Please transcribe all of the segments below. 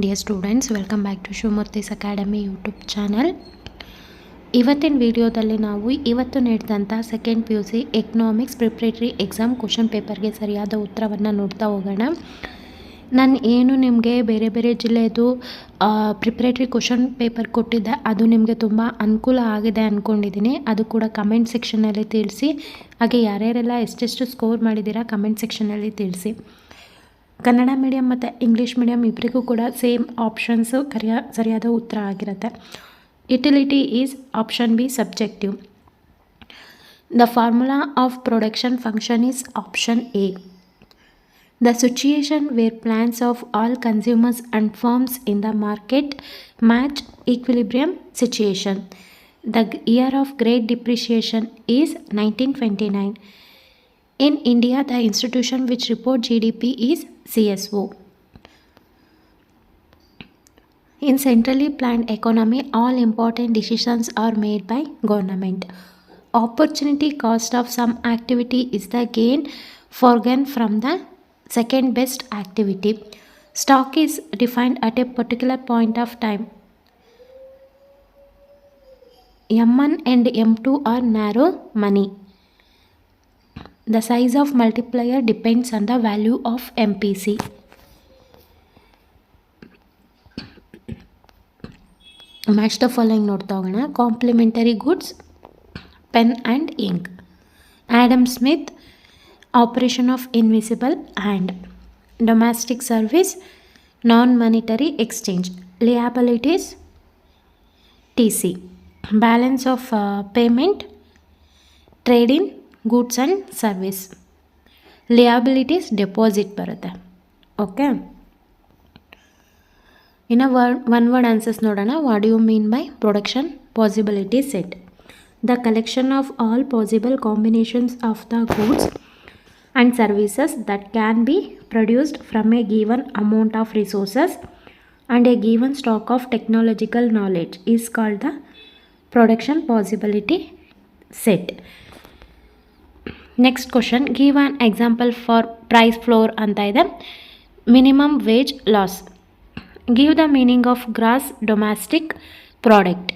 Dear students, welcome back to Shivamurthi's Academy YouTube channel. ಇವತ್ತಿನ ವಿಡಿಯೋದಲ್ಲಿ ನಾವು ಇವತ್ತು ನಡೆದಂಥ second PUC economics preparatory exam question ಪೇಪರ್ಗೆ ಸರಿಯಾದ ಉತ್ತರವನ್ನು ನೋಡ್ತಾ ಹೋಗೋಣ. ನಾನು ಏನು ನಿಮಗೆ ಬೇರೆ ಬೇರೆ ಜಿಲ್ಲೆದು ಪ್ರಿಪ್ರೇಟರಿ ಕ್ವಶನ್ ಪೇಪರ್ ಕೊಟ್ಟಿದ್ದೆ, ಅದು ನಿಮಗೆ ತುಂಬ ಅನುಕೂಲ ಆಗಿದೆ ಅಂದ್ಕೊಂಡಿದ್ದೀನಿ. ಅದು ಕೂಡ ಕಮೆಂಟ್ ಸೆಕ್ಷನಲ್ಲಿ ತಿಳಿಸಿ. ಹಾಗೆ ಯಾರ್ಯಾರೆಲ್ಲ ಎಷ್ಟೆಷ್ಟು ಸ್ಕೋರ್ ಮಾಡಿದ್ದೀರಾ ಕಮೆಂಟ್ ಸೆಕ್ಷನಲ್ಲಿ ತಿಳಿಸಿ. ಕನ್ನಡ ಮೀಡಿಯಂ ಮತ್ತು ಇಂಗ್ಲೀಷ್ ಮೀಡಿಯಂ ಇಬ್ಬರಿಗೂ ಕೂಡ ಸೇಮ್ ಆಪ್ಷನ್ಸು ಸರಿಯಾದ ಉತ್ತರ ಆಗಿರುತ್ತೆ. Utility is option b subjective. The formula of production function is option a. The situation where plans of all consumers and firms in the market match equilibrium situation. The year of great depreciation is 1929. In India, the institution which report GDP is CSO. In centrally planned economy, all important decisions are made by government. Opportunity cost of some activity is the gain forgone from the second best activity. Stock is defined at a particular point of time. M1 and M2 are narrow money. The size of multiplier depends on the value of MPC. Match the following ನೋಡ್ತಾ ಹೋಗೋಣ. Complementary goods, pen and ink. Adam Smith, operation of invisible hand. Domestic service, non monetary exchange. Liabilities, TC. Balance of payment, trade in goods and service. Liabilities deposit ಬರುತ್ತೆ. Okay, ಇನ್ನು one word answers ನೋಡೋಣ. What do you mean by production possibility set? The collection of all possible combinations of the goods and services that can be produced from a given amount of resources and A given stock of technological knowledge is called the production possibility set. Next question, give an example for price floor ಅಂತ ಇದೆ. Minimum wage laws. Give the meaning of gross domestic product.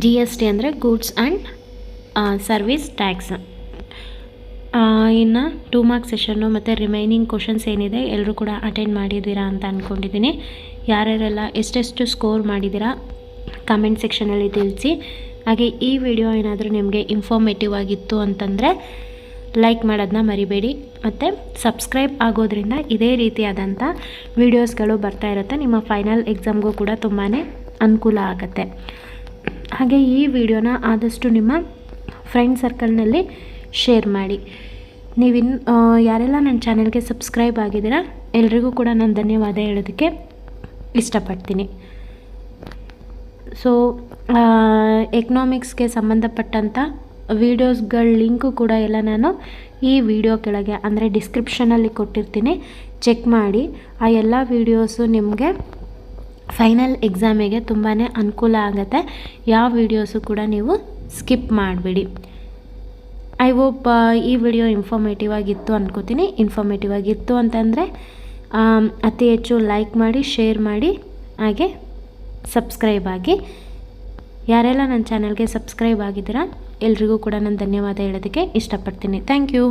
GST ಅಂದರೆ goods and service tax. ಇನ್ನು 2 marks session ಮತ್ತು remaining questions ಏನಿದೆ ಎಲ್ಲರೂ ಕೂಡ attend ಮಾಡಿದ್ದೀರಾ ಅಂತ ಅಂದ್ಕೊಂಡಿದ್ದೀನಿ. ಯಾರ್ಯಾರೆಲ್ಲ ಎಷ್ಟೆಷ್ಟು ಸ್ಕೋರ್ ಮಾಡಿದ್ದೀರಾ ಕಮೆಂಟ್ ಸೆಕ್ಷನಲ್ಲಿ ತಿಳಿಸಿ. ಹಾಗೆ ಈ ವಿಡಿಯೋ ಏನಾದರೂ ನಿಮಗೆ ಇನ್ಫಾರ್ಮೇಟಿವ್ ಆಗಿತ್ತು ಅಂತಂದರೆ ಲೈಕ್ ಮಾಡೋದನ್ನ ಮರಿಬೇಡಿ. ಮತ್ತು ಸಬ್ಸ್ಕ್ರೈಬ್ ಆಗೋದ್ರಿಂದ ಇದೇ ರೀತಿಯಾದಂಥ ವೀಡಿಯೋಸ್ಗಳು ಬರ್ತಾ ಇರುತ್ತೆ. ನಿಮ್ಮ ಫೈನಲ್ ಎಕ್ಸಾಮ್ಗೂ ಕೂಡ ತುಂಬಾ ಅನುಕೂಲ ಆಗುತ್ತೆ. ಹಾಗೆ ಈ ವಿಡಿಯೋನ ಆದಷ್ಟು ನಿಮ್ಮ ಫ್ರೆಂಡ್ ಸರ್ಕಲ್ನಲ್ಲಿ ಶೇರ್ ಮಾಡಿ. ಯಾರೆಲ್ಲ ನನ್ನ ಚಾನೆಲ್ಗೆ ಸಬ್ಸ್ಕ್ರೈಬ್ ಆಗಿದ್ದೀರಾ ಎಲ್ರಿಗೂ ಕೂಡ ನಾನು ಧನ್ಯವಾದ ಹೇಳೋದಕ್ಕೆ ಇಷ್ಟಪಡ್ತೀನಿ. ಸೊ ಎಕನಾಮಿಕ್ಸ್ಗೆ ಸಂಬಂಧಪಟ್ಟಂಥ ವೀಡಿಯೋಸ್ಗಳ ಲಿಂಕು ಕೂಡ ಎಲ್ಲ ನಾನು ಈ ವಿಡಿಯೋ ಕೆಳಗೆ ಅಂದರೆ ಡಿಸ್ಕ್ರಿಪ್ಷನಲ್ಲಿ ಕೊಟ್ಟಿರ್ತೀನಿ, ಚೆಕ್ ಮಾಡಿ. ಆ ಎಲ್ಲ ವೀಡಿಯೋಸು ನಿಮಗೆ ಫೈನಲ್ ಎಕ್ಸಾಮಿಗೆ ತುಂಬಾ ಅನುಕೂಲ ಆಗುತ್ತೆ. ಯಾವ ವೀಡಿಯೋಸು ಕೂಡ ನೀವು ಸ್ಕಿಪ್ ಮಾಡಿಬಿಡಿ. ಐ ಹೋಪ್ ಈ ವಿಡಿಯೋ ಇನ್ಫಾರ್ಮೇಟಿವ್ ಆಗಿತ್ತು ಅಂದ್ಕೋತೀನಿ. ಇನ್ಫಾರ್ಮೇಟಿವ್ ಆಗಿತ್ತು ಅಂತಂದರೆ ಅತಿ ಹೆಚ್ಚು ಲೈಕ್ ಮಾಡಿ, ಶೇರ್ ಮಾಡಿ, ಹಾಗೆ ಸಬ್ಸ್ಕ್ರೈಬ್ ಆಗಿ. ಯಾರೆಲ್ಲ ನನ್ನ ಚಾನಲ್ಗೆ ಸಬ್ಸ್ಕ್ರೈಬ್ ಆಗಿದ್ದೀರಾ ಎಲ್ರಿಗೂ ಕೂಡ ನಾನು ಧನ್ಯವಾದ ಹೇಳೋದಕ್ಕೆ ಇಷ್ಟಪಡ್ತೀನಿ. Thank you.